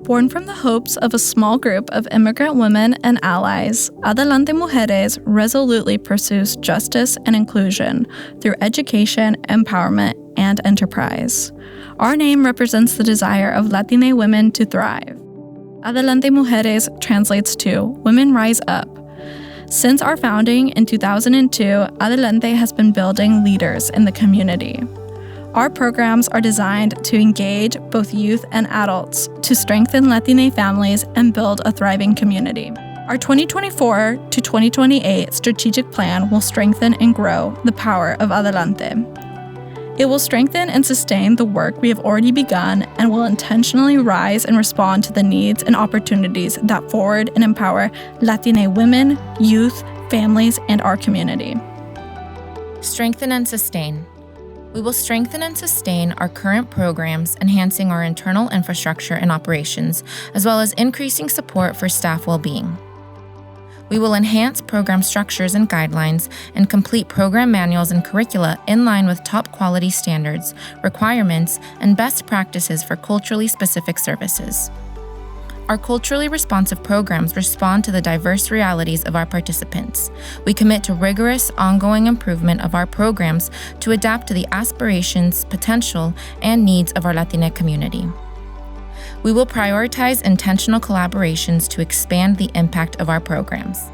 Born from the hopes of a small group of immigrant women and allies, Adelante Mujeres resolutely pursues justice and inclusion through education, empowerment, and enterprise. Our name represents the desire of Latina women to thrive. Adelante Mujeres translates to Women Rise Up. Since our founding in 2002, Adelante has been building leaders in the community. Our programs are designed to engage both youth and adults to strengthen Latina families and build a thriving community. Our 2024 to 2028 strategic plan will strengthen and grow the power of Adelante. It will strengthen and sustain the work we have already begun and will intentionally rise and respond to the needs and opportunities that forward and empower Latina women, youth, families, and our community. Strengthen and sustain. We will strengthen and sustain our current programs, enhancing our internal infrastructure and operations, as well as increasing support for staff well-being. We will enhance program structures and guidelines and complete program manuals and curricula in line with top quality standards, requirements, and best practices for culturally specific services. Our culturally responsive programs respond to the diverse realities of our participants. We commit to rigorous, ongoing improvement of our programs to adapt to the aspirations, potential, and needs of our Latina community. We will prioritize intentional collaborations to expand the impact of our programs.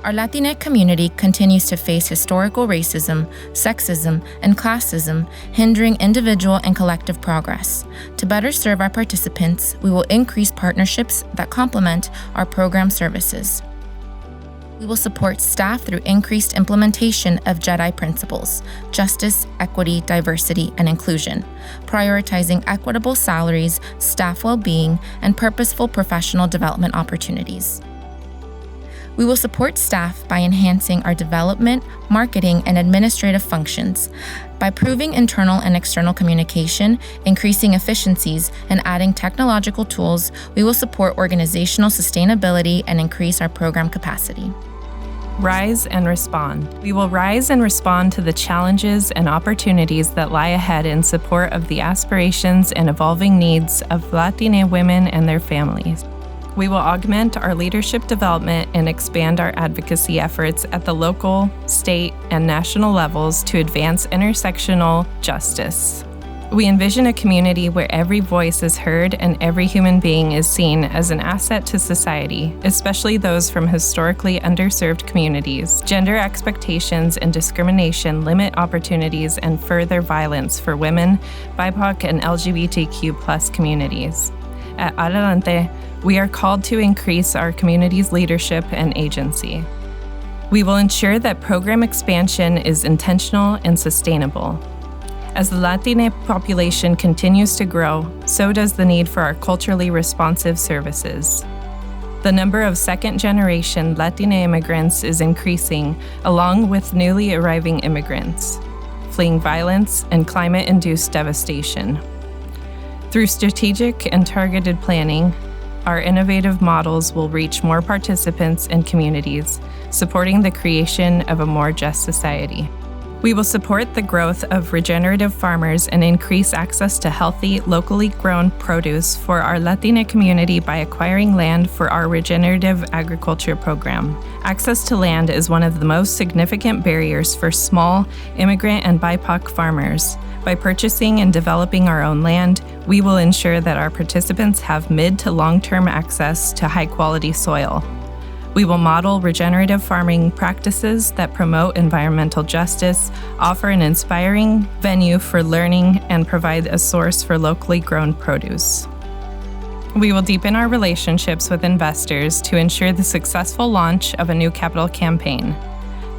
Our Latina community continues to face historical racism, sexism, and classism, hindering individual and collective progress. To better serve our participants, we will increase partnerships that complement our program services. We will support staff through increased implementation of JEDI principles, justice, equity, diversity, and inclusion, prioritizing equitable salaries, staff well-being, and purposeful professional development opportunities. We will support staff by enhancing our development, marketing, and administrative functions, by improving internal and external communication, increasing efficiencies, and adding technological tools. We will support organizational sustainability and increase our program capacity. Rise and respond. We will rise and respond to the challenges and opportunities that lie ahead in support of the aspirations and evolving needs of Latina women and their families. We will augment our leadership development and expand our advocacy efforts at the local, state, and national levels to advance intersectional justice. We envision a community where every voice is heard and every human being is seen as an asset to society, especially those from historically underserved communities. Gender expectations and discrimination limit opportunities and further violence for women, BIPOC, and LGBTQ+ communities. At Adelante, we are called to increase our community's leadership and agency. We will ensure that program expansion is intentional and sustainable. As the Latina population continues to grow, so does the need for our culturally responsive services. The number of second-generation Latina immigrants is increasing, along with newly arriving immigrants, fleeing violence and climate-induced devastation. Through strategic and targeted planning, our innovative models will reach more participants and communities, supporting the creation of a more just society. We will support the growth of regenerative farmers and increase access to healthy, locally grown produce for our Latina community by acquiring land for our regenerative agriculture program. Access to land is one of the most significant barriers for small, immigrant, and BIPOC farmers. By purchasing and developing our own land, we will ensure that our participants have mid to long-term access to high-quality soil. We will model regenerative farming practices that promote environmental justice, offer an inspiring venue for learning, and provide a source for locally grown produce. We will deepen our relationships with investors to ensure the successful launch of a new capital campaign.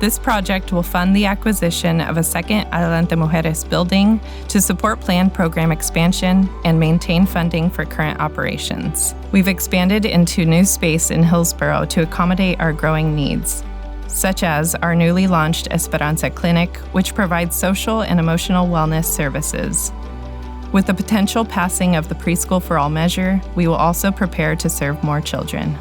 This project will fund the acquisition of a second Adelante Mujeres building to support planned program expansion and maintain funding for current operations. We've expanded into new space in Hillsborough to accommodate our growing needs, such as our newly launched Esperanza Clinic, which provides social and emotional wellness services. With the potential passing of the Preschool for All measure, we will also prepare to serve more children.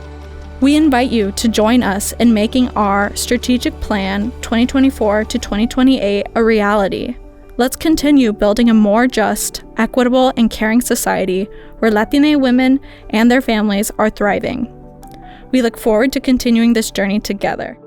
We invite you to join us in making our strategic plan 2024 to 2028 a reality. Let's continue building a more just, equitable, and caring society where Latina women and their families are thriving. We look forward to continuing this journey together.